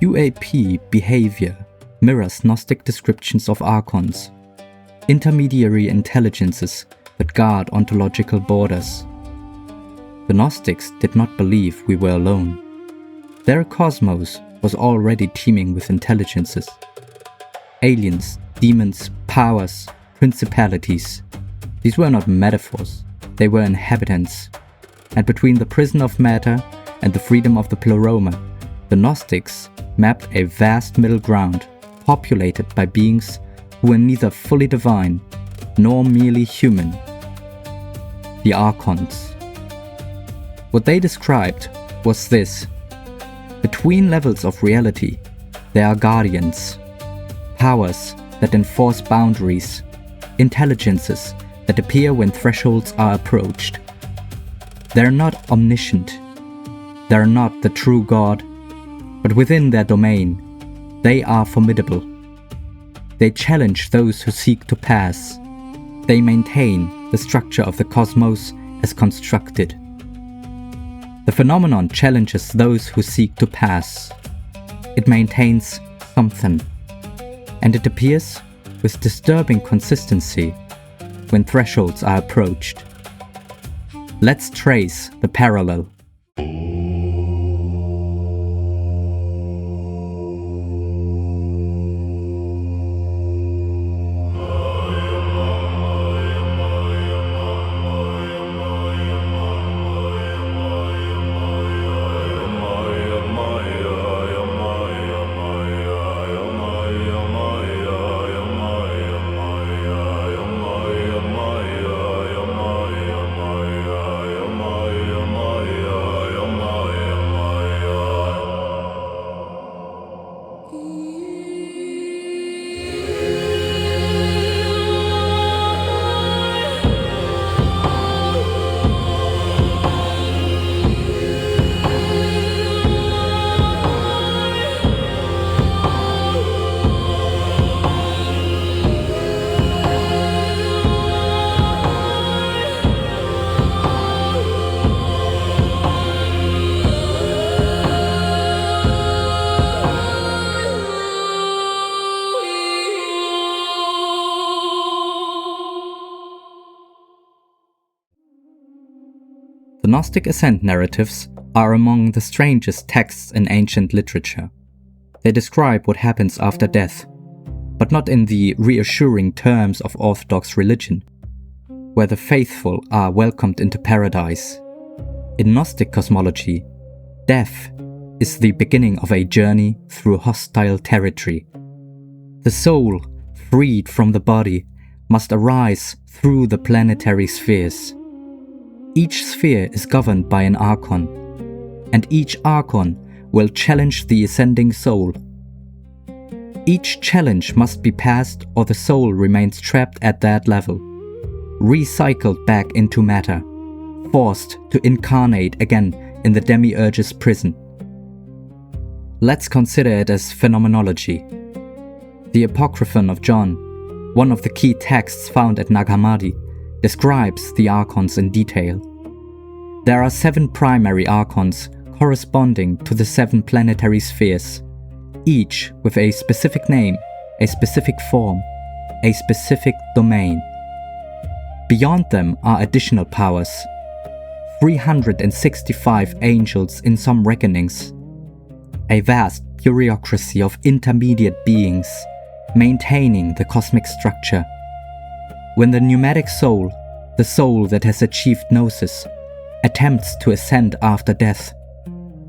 UAP behavior mirrors Gnostic descriptions of archons, intermediary intelligences that guard ontological borders. The Gnostics did not believe we were alone. Their cosmos was already teeming with intelligences. Aliens, demons, powers, principalities. These were not metaphors, they were inhabitants. And between the prison of matter and the freedom of the pleroma, the Gnostics mapped a vast middle ground populated by beings who were neither fully divine nor merely human. The archons. What they described was this: between levels of reality, there are guardians, powers that enforce boundaries, intelligences that appear when thresholds are approached. They are not omniscient, they are not the true God, but within their domain, they are formidable. They challenge those who seek to pass. They maintain the structure of the cosmos as constructed. The phenomenon challenges those who seek to pass. It maintains something, and it appears with disturbing consistency when thresholds are approached. Let's trace the parallel. The Gnostic Ascent narratives are among the strangest texts in ancient literature. They describe what happens after death, but not in the reassuring terms of Orthodox religion, where the faithful are welcomed into paradise. In Gnostic cosmology, death is the beginning of a journey through hostile territory. The soul, freed from the body, must arise through the planetary spheres. Each sphere is governed by an archon, and each archon will challenge the ascending soul. Each challenge must be passed or the soul remains trapped at that level, recycled back into matter, forced to incarnate again in the demiurge's prison. Let's consider it as phenomenology. The Apocryphon of John, one of the key texts found at Nag Hammadi, describes the archons in detail. There are 7 primary archons corresponding to the 7 planetary spheres, each with a specific name, a specific form, a specific domain. Beyond them are additional powers, 365 angels in some reckonings, a vast bureaucracy of intermediate beings maintaining the cosmic structure. When the pneumatic soul, the soul that has achieved gnosis, attempts to ascend after death,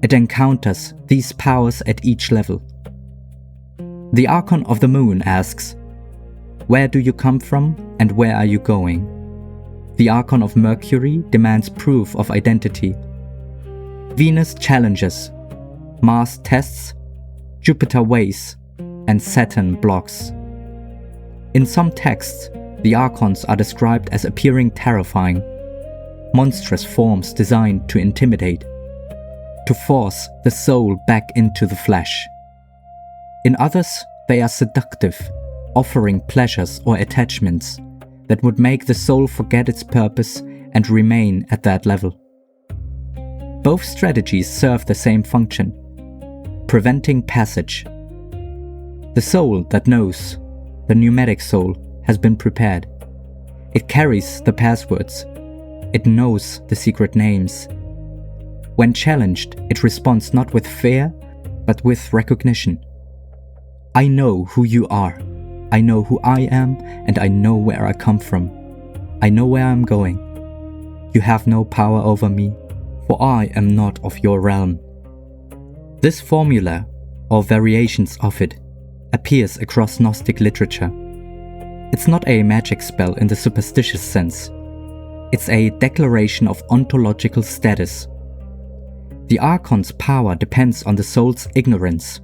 it encounters these powers at each level. The Archon of the Moon asks, "Where do you come from and where are you going?" The Archon of Mercury demands proof of identity. Venus challenges, Mars tests, Jupiter weighs, and Saturn blocks. In some texts, the archons are described as appearing terrifying, monstrous forms designed to intimidate, to force the soul back into the flesh. In others, they are seductive, offering pleasures or attachments that would make the soul forget its purpose and remain at that level. Both strategies serve the same function: preventing passage. The soul that knows, the pneumatic soul, has been prepared. It carries the passwords. It knows the secret names. When challenged, it responds not with fear, but with recognition. I know who you are. I know who I am, and I know where I come from. I know where I'm going. You have no power over me, for I am not of your realm. This formula, or variations of it, appears across Gnostic literature. It's not a magic spell in the superstitious sense. It's a declaration of ontological status. The archon's power depends on the soul's ignorance,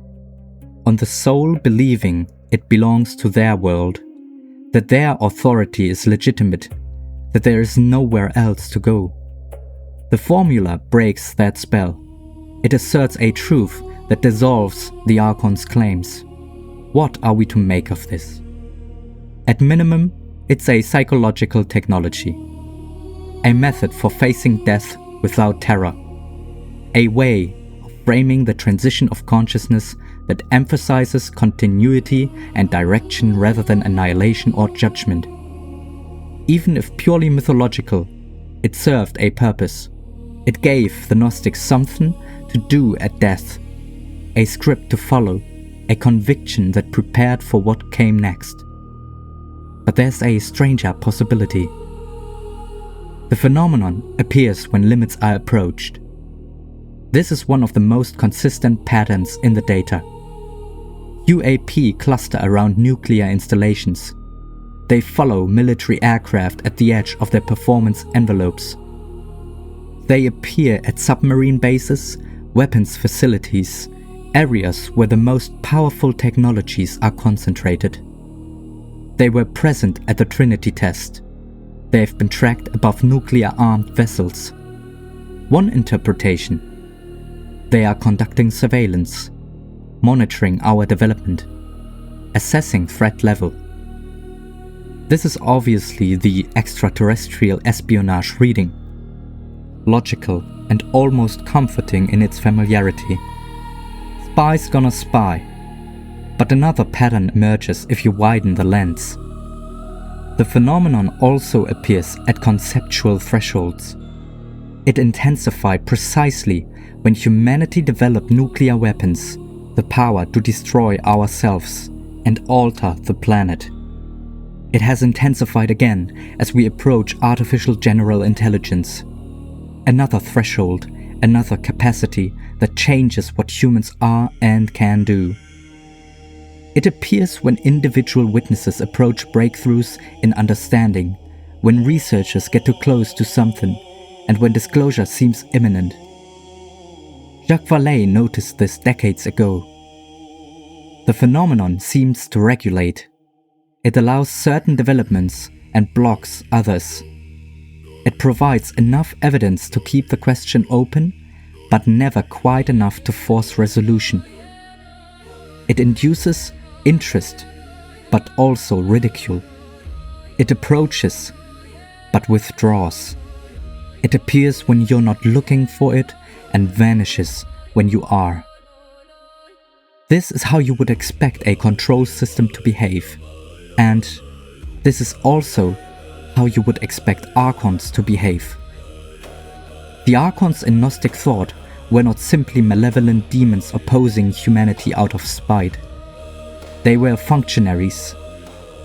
on the soul believing it belongs to their world, that their authority is legitimate, that there is nowhere else to go. The formula breaks that spell. It asserts a truth that dissolves the archon's claims. What are we to make of this? At minimum, it's a psychological technology, a method for facing death without terror, a way of framing the transition of consciousness that emphasizes continuity and direction rather than annihilation or judgment. Even if purely mythological, it served a purpose. It gave the Gnostics something to do at death, a script to follow, a conviction that prepared for what came next. But there's a stranger possibility. The phenomenon appears when limits are approached. This is one of the most consistent patterns in the data. UAP cluster around nuclear installations. They follow military aircraft at the edge of their performance envelopes. They appear at submarine bases, weapons facilities, areas where the most powerful technologies are concentrated. They were present at the Trinity test. They have been tracked above nuclear-armed vessels. One interpretation: they are conducting surveillance, monitoring our development, assessing threat level. This is obviously the extraterrestrial espionage reading, logical and almost comforting in its familiarity. Spy's gonna spy. But another pattern emerges if you widen the lens. The phenomenon also appears at conceptual thresholds. It intensified precisely when humanity developed nuclear weapons, the power to destroy ourselves and alter the planet. It has intensified again as we approach artificial general intelligence. Another threshold, another capacity that changes what humans are and can do. It appears when individual witnesses approach breakthroughs in understanding, when researchers get too close to something, and when disclosure seems imminent. Jacques Vallée noticed this decades ago. The phenomenon seems to regulate. It allows certain developments and blocks others. It provides enough evidence to keep the question open, but never quite enough to force resolution. It induces interest, but also ridicule. It approaches, but withdraws. It appears when you're not looking for it and vanishes when you are. This is how you would expect a control system to behave, and this is also how you would expect archons to behave. The archons in Gnostic thought were not simply malevolent demons opposing humanity out of spite. They were functionaries.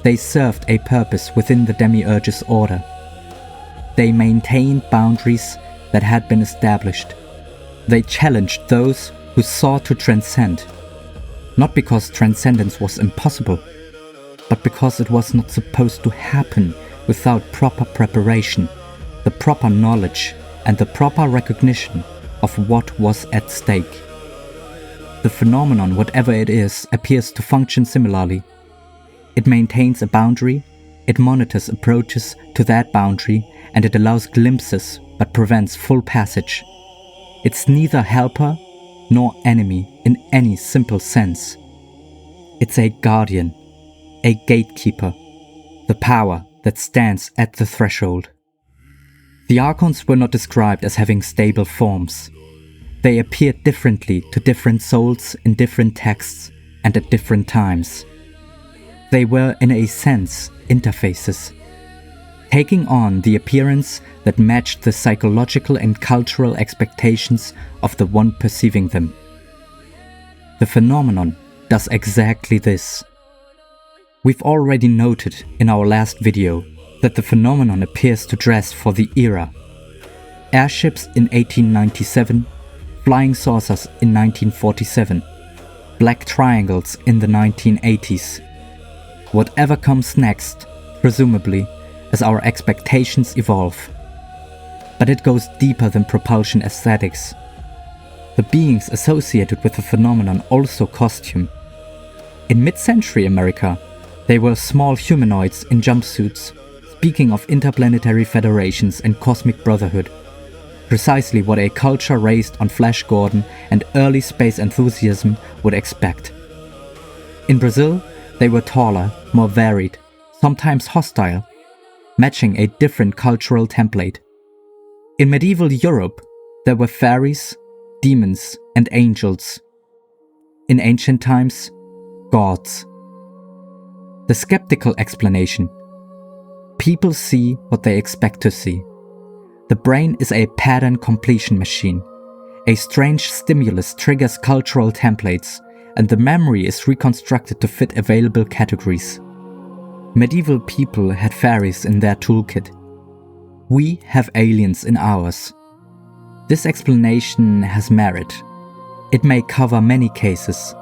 They served a purpose within the demiurge's order. They maintained boundaries that had been established. They challenged those who sought to transcend, not because transcendence was impossible, but because it was not supposed to happen without proper preparation, the proper knowledge, and the proper recognition of what was at stake. The phenomenon, whatever it is, appears to function similarly. It maintains a boundary, it monitors approaches to that boundary, and it allows glimpses but prevents full passage. It's neither helper nor enemy in any simple sense. It's a guardian, a gatekeeper, the power that stands at the threshold. The archons were not described as having stable forms. They appeared differently to different souls in different texts and at different times. They were, in a sense, interfaces, taking on the appearance that matched the psychological and cultural expectations of the one perceiving them. The phenomenon does exactly this. We've already noted in our last video that the phenomenon appears to dress for the era. Airships in 1897, flying saucers in 1947, black triangles in the 1980s. Whatever comes next, presumably, as our expectations evolve. But it goes deeper than propulsion aesthetics. The beings associated with the phenomenon also costume. In mid-century America, they were small humanoids in jumpsuits, speaking of interplanetary federations and cosmic brotherhood. Precisely what a culture raised on Flash Gordon and early space enthusiasm would expect. In Brazil, they were taller, more varied, sometimes hostile, matching a different cultural template. In medieval Europe, there were faeries, demons, and angels. In ancient times, gods. The skeptical explanation: people see what they expect to see. The brain is a pattern completion machine. A strange stimulus triggers cultural templates, and the memory is reconstructed to fit available categories. Medieval people had faeries in their toolkit. We have aliens in ours. This explanation has merit. It may cover many cases,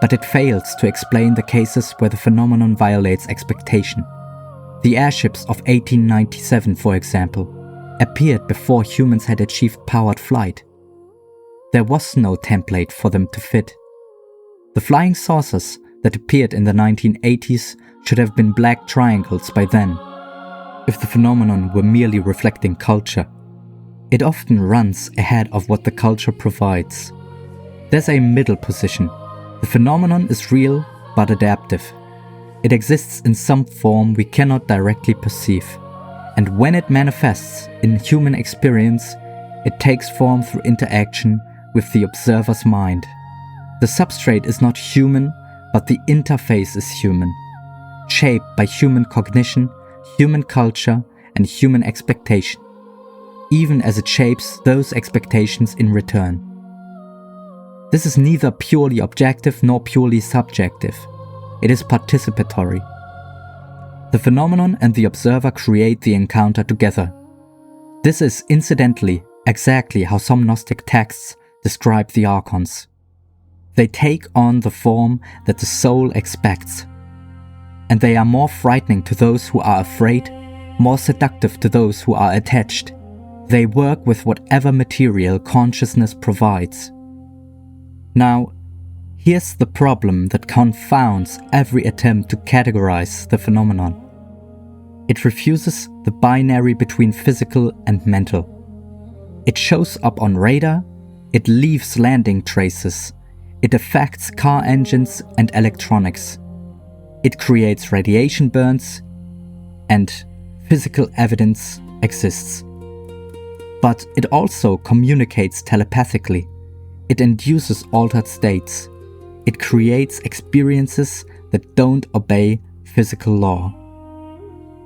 but it fails to explain the cases where the phenomenon violates expectation. The airships of 1897, for example, appeared before humans had achieved powered flight. There was no template for them to fit. The flying saucers that appeared in the 1980s should have been black triangles by then. If the phenomenon were merely reflecting culture, it often runs ahead of what the culture provides. There's a middle position. The phenomenon is real but adaptive. It exists in some form we cannot directly perceive. And when it manifests in human experience, it takes form through interaction with the observer's mind. The substrate is not human, but the interface is human, shaped by human cognition, human culture, and human expectation, even as it shapes those expectations in return. This is neither purely objective nor purely subjective. It is participatory. The phenomenon and the observer create the encounter together. This is, incidentally, exactly how some Gnostic texts describe the archons. They take on the form that the soul expects. And they are more frightening to those who are afraid, more seductive to those who are attached. They work with whatever material consciousness provides. Now, here's the problem that confounds every attempt to categorize the phenomenon. It refuses the binary between physical and mental. It shows up on radar, it leaves landing traces, it affects car engines and electronics. It creates radiation burns, and physical evidence exists. But it also communicates telepathically. It induces altered states. It creates experiences that don't obey physical law.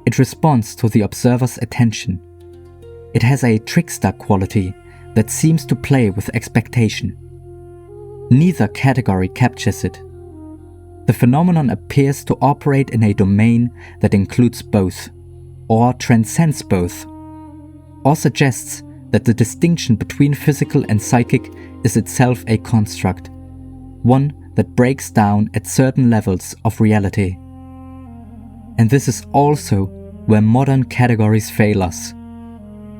It responds to the observer's attention. It has a trickster quality that seems to play with expectation. Neither category captures it. The phenomenon appears to operate in a domain that includes both, or transcends both, or suggests that the distinction between physical and psychic is itself a construct, one that breaks down at certain levels of reality. And this is also where modern categories fail us.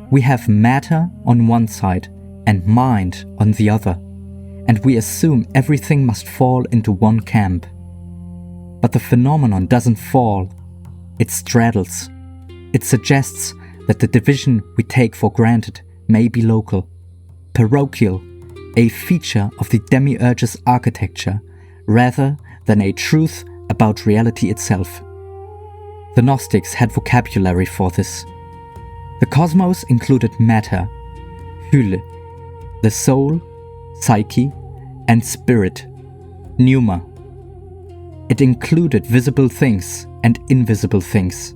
We have matter on one side and mind on the other, and we assume everything must fall into one camp. But the phenomenon doesn't fall, it straddles. It suggests that the division we take for granted may be local, parochial, a feature of the demiurge's architecture, rather than a truth about reality itself. The Gnostics had vocabulary for this. The cosmos included matter, Hülle, the soul, psyche, and spirit, pneuma. It included visible things and invisible things.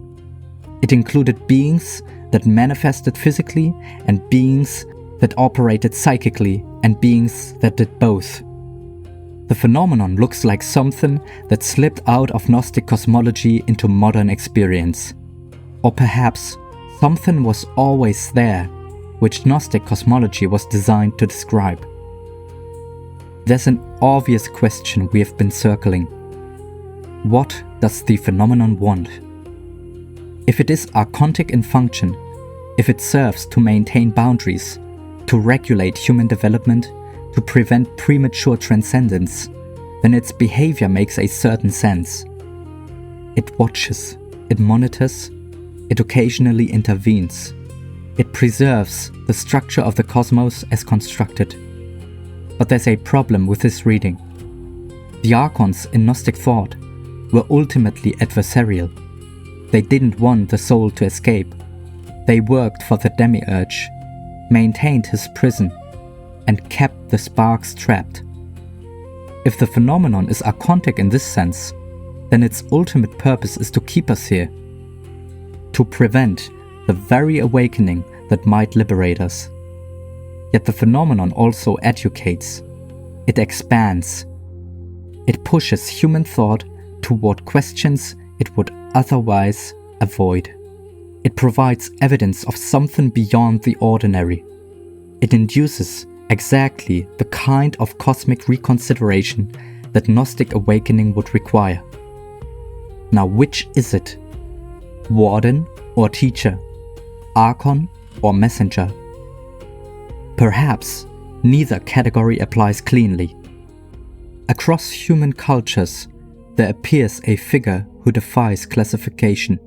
It included beings that manifested physically and beings that operated psychically and beings that did both. The phenomenon looks like something that slipped out of Gnostic cosmology into modern experience. Or perhaps something was always there, which Gnostic cosmology was designed to describe. There's an obvious question we have been circling. What does the phenomenon want? If it is archontic in function, if it serves to maintain boundaries, to regulate human development, to prevent premature transcendence, then its behavior makes a certain sense. It watches, it monitors, it occasionally intervenes. It preserves the structure of the cosmos as constructed. But there's a problem with this reading. The archons in Gnostic thought were ultimately adversarial. They didn't want the soul to escape. They worked for the demiurge, maintained his prison, and kept the sparks trapped. If the phenomenon is archontic in this sense, then its ultimate purpose is to keep us here, to prevent the very awakening that might liberate us. Yet the phenomenon also educates. It expands. It pushes human thought toward questions it would otherwise avoid. It provides evidence of something beyond the ordinary. It induces exactly the kind of cosmic reconsideration that Gnostic awakening would require. Now, which is it? Warden or teacher? Archon or messenger? Perhaps neither category applies cleanly. Across human cultures, there appears a figure who defies classification.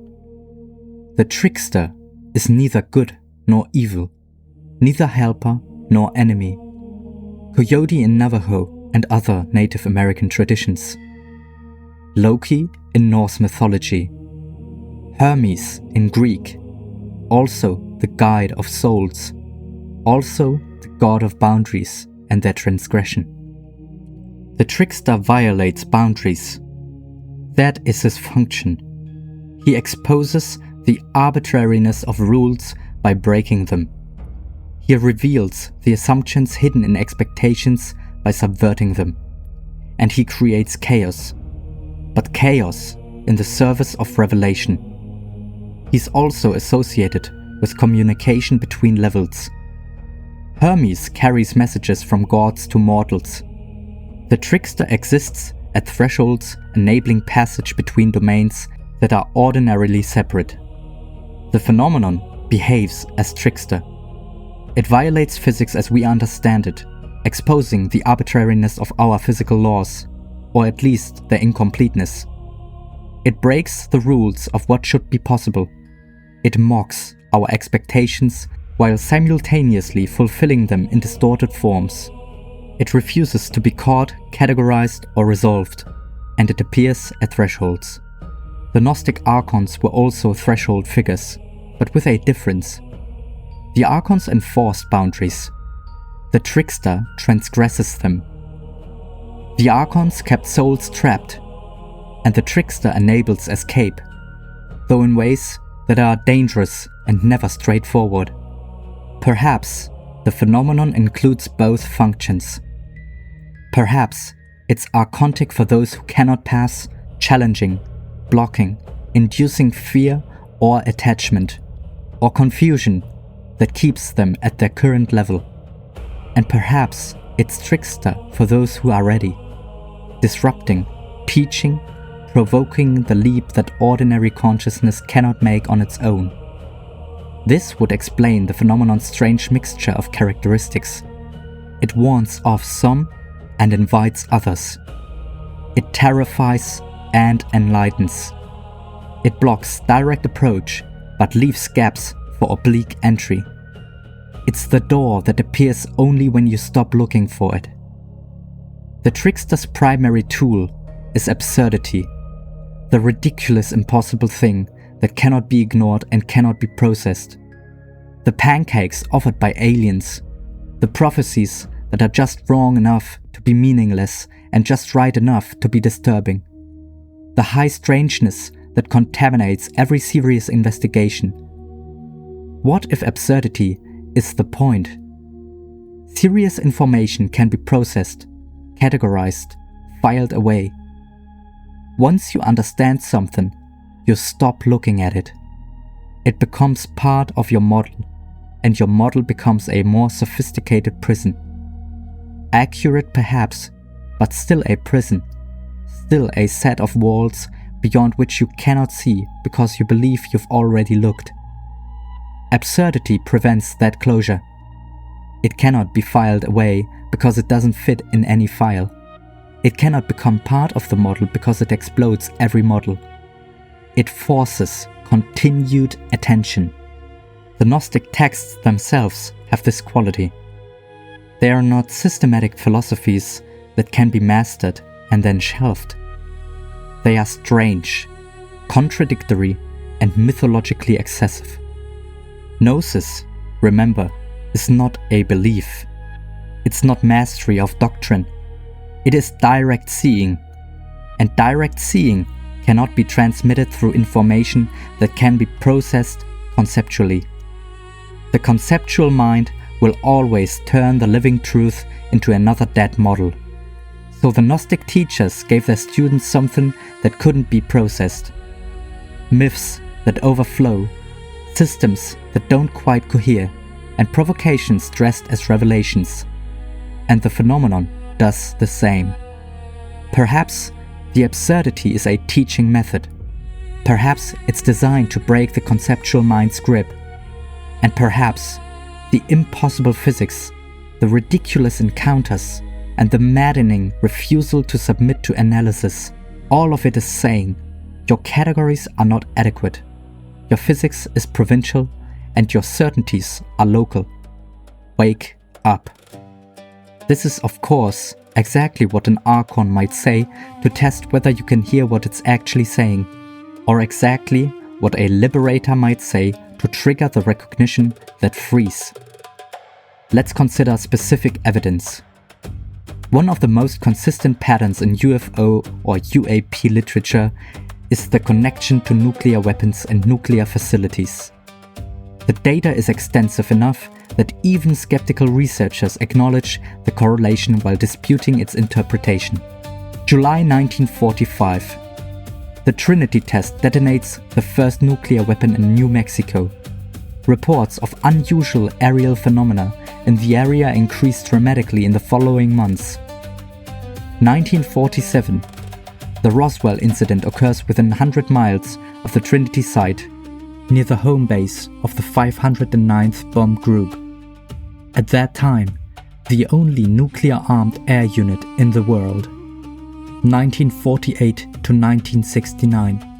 The trickster is neither good nor evil, neither helper nor enemy. Coyote in Navajo and other Native American traditions. Loki in Norse mythology. Hermes in Greek. Also the guide of souls. Also the god of boundaries and their transgression. The trickster violates boundaries. That is his function. He exposes the arbitrariness of rules by breaking them. He reveals the assumptions hidden in expectations by subverting them. And he creates chaos. But chaos in the service of revelation. He's also associated with communication between levels. Hermes carries messages from gods to mortals. The trickster exists at thresholds enabling passage between domains that are ordinarily separate. The phenomenon behaves as trickster. It violates physics as we understand it, exposing the arbitrariness of our physical laws, or at least their incompleteness. It breaks the rules of what should be possible. It mocks our expectations while simultaneously fulfilling them in distorted forms. It refuses to be caught, categorized, or resolved, and it appears at thresholds. The Gnostic archons were also threshold figures, but with a difference. The archons enforced boundaries. The trickster transgresses them. The archons kept souls trapped, and the trickster enables escape, though in ways that are dangerous and never straightforward. Perhaps the phenomenon includes both functions. Perhaps it's archontic for those who cannot pass, challenging, blocking, inducing fear or attachment, or confusion that keeps them at their current level. And perhaps it's trickster for those who are ready, disrupting, teaching, provoking the leap that ordinary consciousness cannot make on its own. This would explain the phenomenon's strange mixture of characteristics. It warns off some and invites others. It terrifies and enlightens. It blocks direct approach but leaves gaps for oblique entry. It's the door that appears only when you stop looking for it. The trickster's primary tool is absurdity, the ridiculous impossible thing that cannot be ignored and cannot be processed. The pancakes offered by aliens, the prophecies that are just wrong enough to be meaningless and just right enough to be disturbing. The high strangeness that contaminates every serious investigation. What if absurdity is the point? Serious information can be processed, categorized, filed away. Once you understand something, you stop looking at it. It becomes part of your model, and your model becomes a more sophisticated prison. Accurate perhaps, but still a prison, still a set of walls beyond which you cannot see because you believe you've already looked. Absurdity prevents that closure. It cannot be filed away because it doesn't fit in any file. It cannot become part of the model because it explodes every model. It forces continued attention. The Gnostic texts themselves have this quality. They are not systematic philosophies that can be mastered and then shelved. They are strange, contradictory, and mythologically excessive. Gnosis, remember, is not a belief. It's not mastery of doctrine. It is direct seeing. And direct seeing cannot be transmitted through information that can be processed conceptually. The conceptual mind will always turn the living truth into another dead model. So the Gnostic teachers gave their students something that couldn't be processed. Myths that overflow, systems that don't quite cohere, and provocations dressed as revelations. And the phenomenon does the same. Perhaps the absurdity is a teaching method. Perhaps it's designed to break the conceptual mind's grip. And perhaps the impossible physics, the ridiculous encounters, and the maddening refusal to submit to analysis, all of it is saying, your categories are not adequate, your physics is provincial, and your certainties are local. Wake up. This is, of course, exactly what an archon might say to test whether you can hear what it's actually saying, or exactly what a liberator might say to trigger the recognition that frees. Let's consider specific evidence. One of the most consistent patterns in UFO or UAP literature is the connection to nuclear weapons and nuclear facilities. The data is extensive enough that even skeptical researchers acknowledge the correlation while disputing its interpretation. July 1945. The Trinity test detonates the first nuclear weapon in New Mexico. Reports of unusual aerial phenomena in the area increased dramatically in the following months. 1947. The Roswell incident occurs within 100 miles of the Trinity site, near the home base of the 509th Bomb Group. At that time, the only nuclear-armed air unit in the world. 1948 to 1969.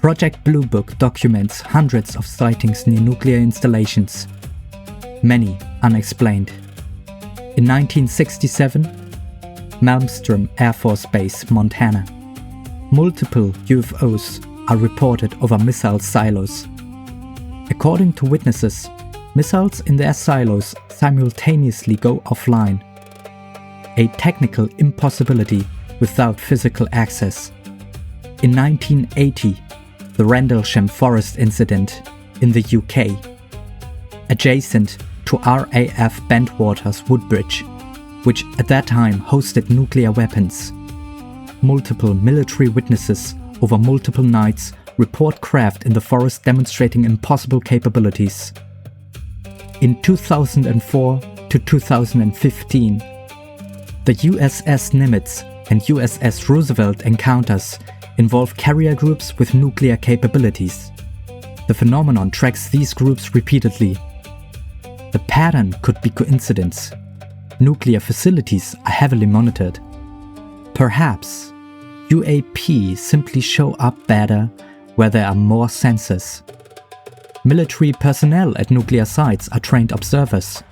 Project Blue Book documents hundreds of sightings near nuclear installations, many unexplained. In 1967, Malmstrom Air Force Base, Montana. Multiple UFOs are reported over missile silos. According to witnesses, missiles in their silos simultaneously go offline. A technical impossibility without physical access. In 1980, the Rendlesham Forest incident in the UK, adjacent to RAF Bentwaters Woodbridge, which at that time hosted nuclear weapons. Multiple military witnesses over multiple nights report craft in the forest demonstrating impossible capabilities. In 2004 to 2015, the USS Nimitz and USS Roosevelt encounters involve carrier groups with nuclear capabilities. The phenomenon tracks these groups repeatedly. The pattern could be coincidence. Nuclear facilities are heavily monitored. Perhaps UAP simply show up better where there are more sensors. Military personnel at nuclear sites are trained observers.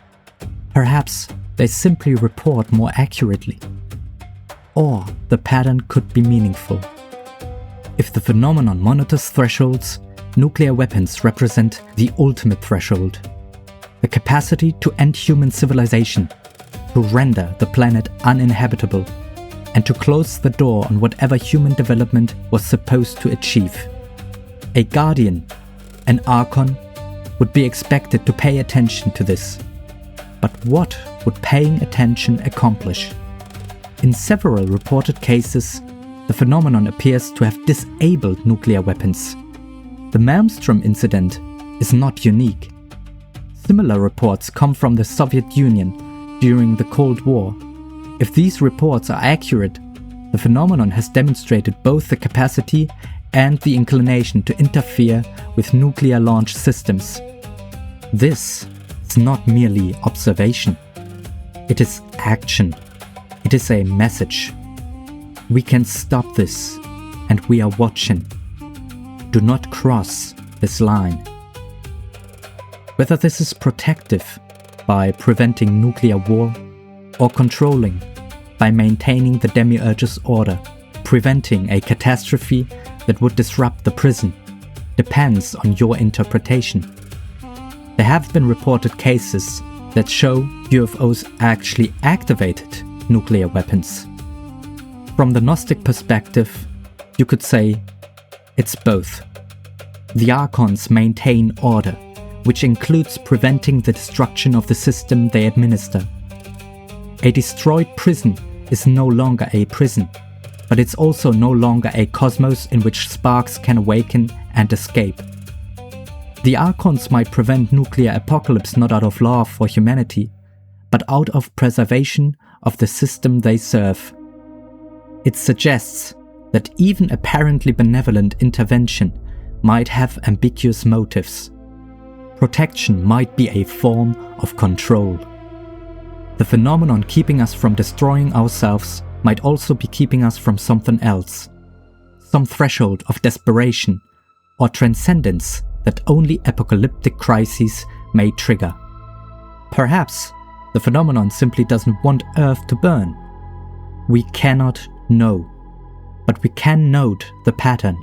Perhaps they simply report more accurately. Or the pattern could be meaningful. If the phenomenon monitors thresholds, nuclear weapons represent the ultimate threshold. The capacity to end human civilization. to render the planet uninhabitable, and to close the door on whatever human development was supposed to achieve. A guardian, an archon, would be expected to pay attention to this. But what would paying attention accomplish? In several reported cases, the phenomenon appears to have disabled nuclear weapons. The Malmstrom incident is not unique. Similar reports come from the Soviet Union during the Cold War. If these reports are accurate, the phenomenon has demonstrated both the capacity and the inclination to interfere with nuclear launch systems. This is not merely observation. It is action. It is a message. We can stop this, and we are watching. Do not cross this line. Whether this is protective, by preventing nuclear war, or controlling, by maintaining the demiurge's order, preventing a catastrophe that would disrupt the prison, depends on your interpretation. There have been reported cases that show UFOs actually activated nuclear weapons. From the gnostic perspective, you could say it's both. The archons maintain order, which includes preventing the destruction of the system they administer. A destroyed prison is no longer a prison, but it's also no longer a cosmos in which sparks can awaken and escape. The archons might prevent nuclear apocalypse not out of love for humanity, but out of preservation of the system they serve. It suggests that even apparently benevolent intervention might have ambiguous motives. Protection might be a form of control. The phenomenon keeping us from destroying ourselves might also be keeping us from something else, some threshold of desperation or transcendence that only apocalyptic crises may trigger. Perhaps the phenomenon simply doesn't want Earth to burn. We cannot know, but we can note the pattern.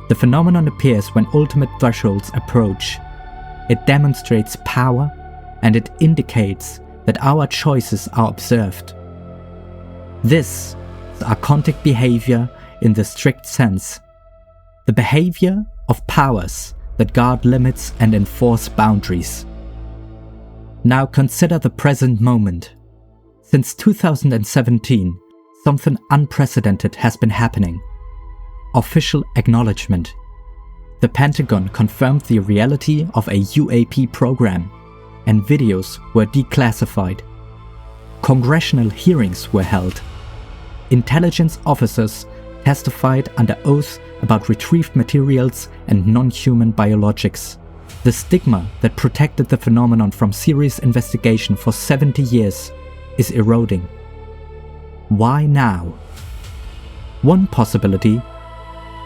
The phenomenon appears when ultimate thresholds approach. It demonstrates power, and it indicates that our choices are observed. This is archontic behavior in the strict sense, the behavior of powers that guard limits and enforce boundaries. Now consider the present moment. Since 2017, something unprecedented has been happening. Official acknowledgement. The Pentagon confirmed the reality of a UAP program, and videos were declassified. Congressional hearings were held. Intelligence officers testified under oath about retrieved materials and non-human biologics. The stigma that protected the phenomenon from serious investigation for 70 years is eroding. Why now? One possibility: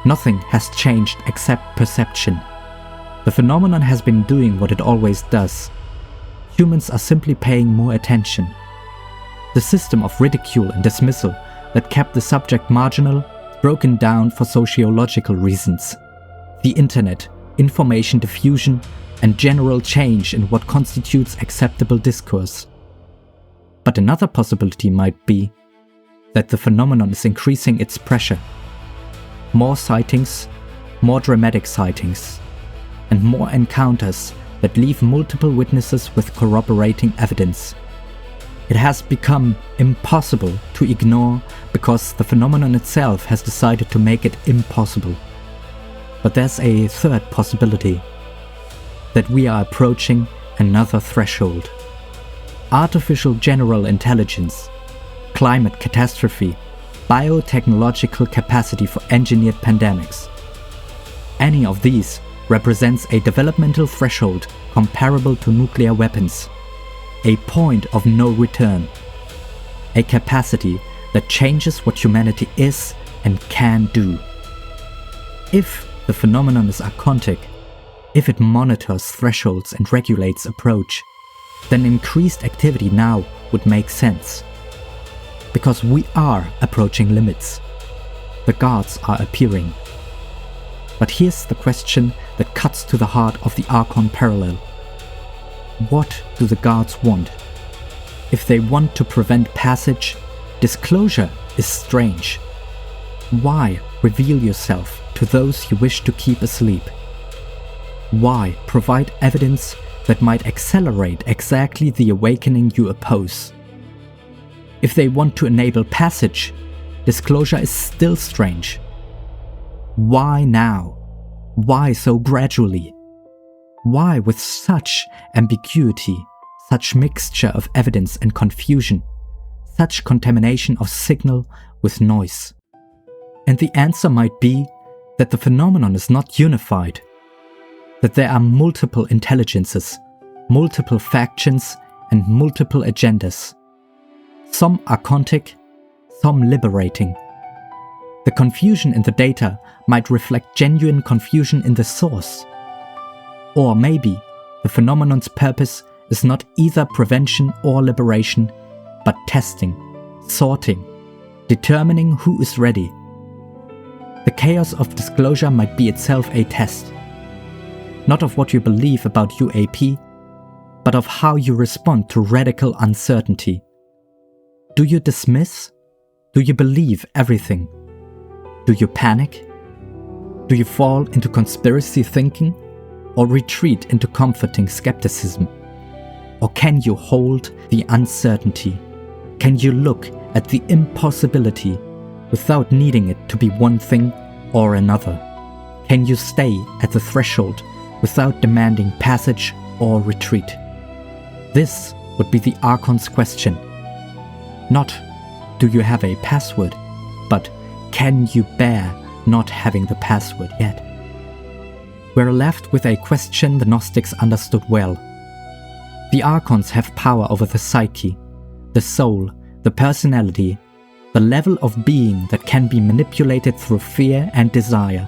nothing has changed except perception. The phenomenon has been doing what it always does. Humans are simply paying more attention. The system of ridicule and dismissal that kept the subject marginal, broken down for sociological reasons. The internet, information diffusion, and general change in what constitutes acceptable discourse. But another possibility might be that the phenomenon is increasing its pressure. More sightings, more dramatic sightings, and more encounters that leave multiple witnesses with corroborating evidence. It has become impossible to ignore because the phenomenon itself has decided to make it impossible. But there's a third possibility: that we are approaching another threshold. Artificial general intelligence, climate catastrophe, biotechnological capacity for engineered pandemics. Any of these represents a developmental threshold comparable to nuclear weapons, a point of no return, a capacity that changes what humanity is and can do. If the phenomenon is archontic, if it monitors thresholds and regulates approach, then increased activity now would make sense. Because we are approaching limits. The guards are appearing. But here's the question that cuts to the heart of the Archon Parallel. What do the guards want? If they want to prevent passage, disclosure is strange. Why reveal yourself to those you wish to keep asleep? Why provide evidence that might accelerate exactly the awakening you oppose? If they want to enable passage, disclosure is still strange. Why now? Why so gradually? Why with such ambiguity, such mixture of evidence and confusion, such contamination of signal with noise? And the answer might be that the phenomenon is not unified, that there are multiple intelligences, multiple factions, and multiple agendas. Some archontic, some liberating. The confusion in the data might reflect genuine confusion in the source. Or maybe the phenomenon's purpose is not either prevention or liberation, but testing, sorting, determining who is ready. The chaos of disclosure might be itself a test, not of what you believe about UAP, but of how you respond to radical uncertainty. Do you dismiss? Do you believe everything? Do you panic? Do you fall into conspiracy thinking, or retreat into comforting skepticism? Or can you hold the uncertainty? Can you look at the impossibility without needing it to be one thing or another? Can you stay at the threshold without demanding passage or retreat? This would be the archon's question. Not, do you have a password, but can you bear not having the password yet? We're left with a question the Gnostics understood well. The archons have power over the psyche, the soul, the personality, the level of being that can be manipulated through fear and desire,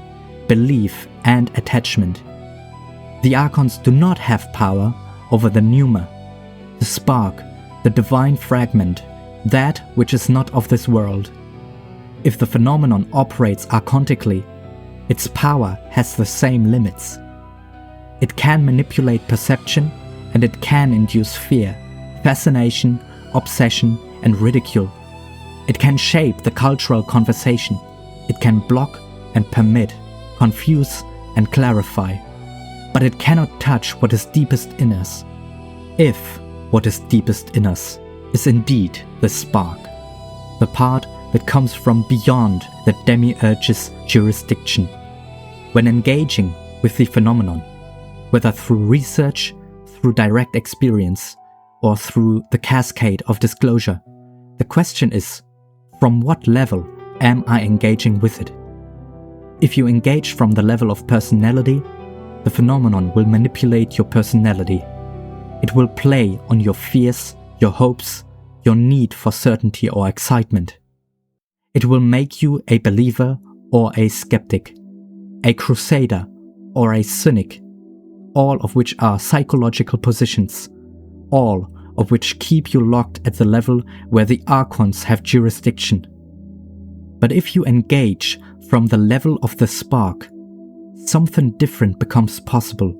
belief and attachment. The archons do not have power over the pneuma, the spark, the divine fragment, that which is not of this world. If the phenomenon operates archontically, its power has the same limits. It can manipulate perception, and it can induce fear, fascination, obsession, and ridicule. It can shape the cultural conversation. It can block and permit, confuse and clarify. But it cannot touch what is deepest in us. If what is deepest in us is indeed the spark, the part that comes from beyond the demiurge's jurisdiction. When engaging with the phenomenon, whether through research, through direct experience, or through the cascade of disclosure, the question is, from what level am I engaging with it? If you engage from the level of personality, the phenomenon will manipulate your personality. It will play on your fears, your hopes, your need for certainty or excitement. It will make you a believer or a skeptic, a crusader or a cynic, all of which are psychological positions, all of which keep you locked at the level where the archons have jurisdiction. But if you engage from the level of the spark, something different becomes possible.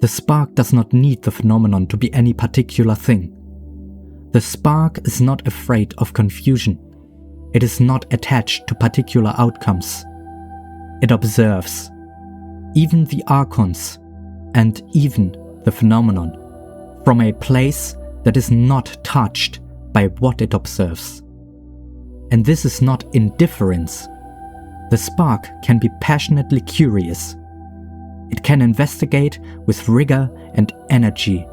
The spark does not need the phenomenon to be any particular thing. The spark is not afraid of confusion. It is not attached to particular outcomes. It observes, even the archons, and even the phenomenon, from a place that is not touched by what it observes. And this is not indifference. The spark can be passionately curious. It can investigate with rigor and energy,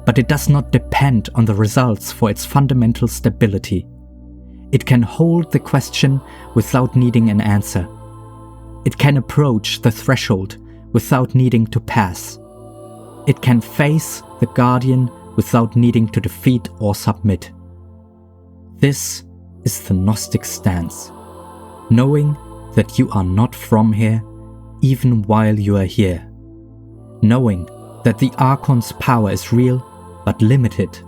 but it does not depend on the results for its fundamental stability. It can hold the question without needing an answer. It can approach the threshold without needing to pass. It can face the guardian without needing to defeat or submit. This is the Gnostic stance, knowing that you are not from here even while you are here, knowing that the archon's power is real but limited,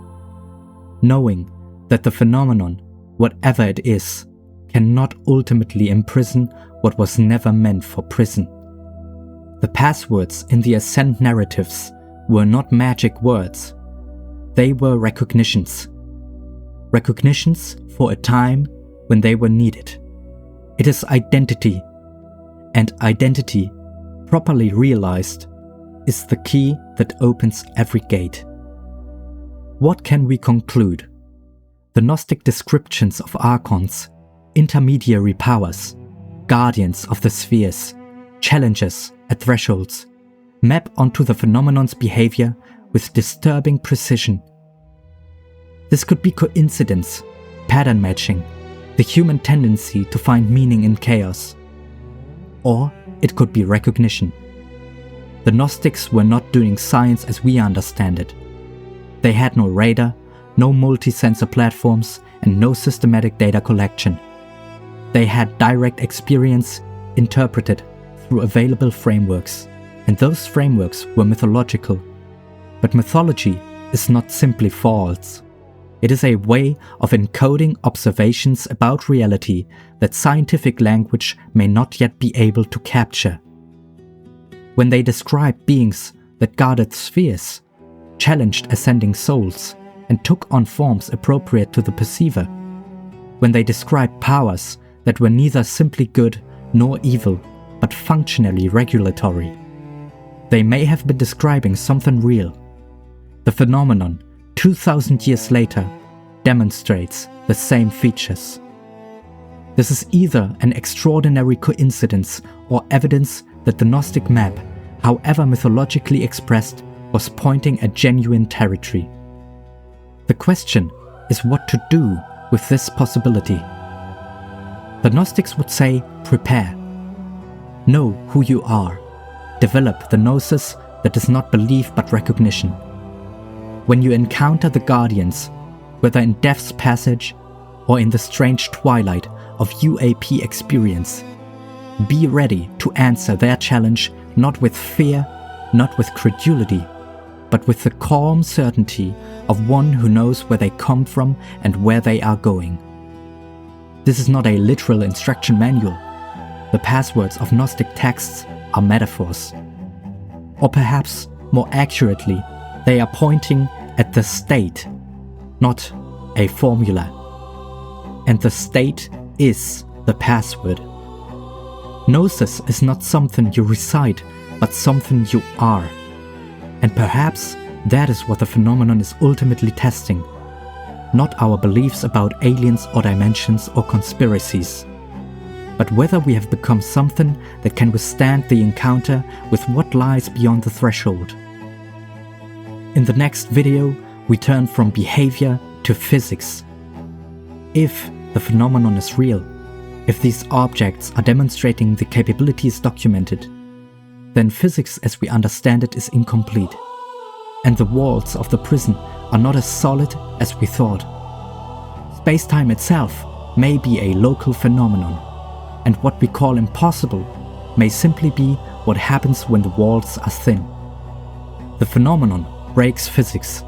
knowing that the phenomenon, whatever it is, cannot ultimately imprison what was never meant for prison. The passwords in the Ascent narratives were not magic words. They were recognitions. Recognitions for a time when they were needed. It is identity, and identity, properly realized, is the key that opens every gate. What can we conclude? The Gnostic descriptions of archons, intermediary powers, guardians of the spheres, challengers at thresholds, map onto the phenomenon's behavior with disturbing precision. This could be coincidence, pattern matching, the human tendency to find meaning in chaos. Or it could be recognition. The Gnostics were not doing science as we understand it. They had no radar, no multi-sensor platforms, and no systematic data collection. They had direct experience interpreted through available frameworks, and those frameworks were mythological. But mythology is not simply false. It is a way of encoding observations about reality that scientific language may not yet be able to capture. When they describe beings that guarded spheres, challenged ascending souls, and took on forms appropriate to the perceiver, when they describe powers that were neither simply good nor evil, but functionally regulatory, they may have been describing something real. The phenomenon, 2,000 years later, demonstrates the same features. This is either an extraordinary coincidence or evidence that the Gnostic map, however mythologically expressed, was pointing at genuine territory. The question is what to do with this possibility. The Gnostics would say, prepare. Know who you are. Develop the gnosis that is not belief but recognition. When you encounter the guardians, whether in Death's Passage or in the strange twilight of UAP experience, be ready to answer their challenge not with fear, not with credulity, but with the calm certainty of one who knows where they come from and where they are going. This is not a literal instruction manual. The passwords of Gnostic texts are metaphors. Or perhaps, more accurately, they are pointing at the state, not a formula. And the state is the password. Gnosis is not something you recite, but something you are. And perhaps that is what the phenomenon is ultimately testing. Not our beliefs about aliens or dimensions or conspiracies, but whether we have become something that can withstand the encounter with what lies beyond the threshold. In the next video, we turn from behavior to physics. If the phenomenon is real, if these objects are demonstrating the capabilities documented, then physics as we understand it is incomplete, and the walls of the prison are not as solid as we thought. Space-time itself may be a local phenomenon, and what we call impossible may simply be what happens when the walls are thin. The phenomenon breaks physics,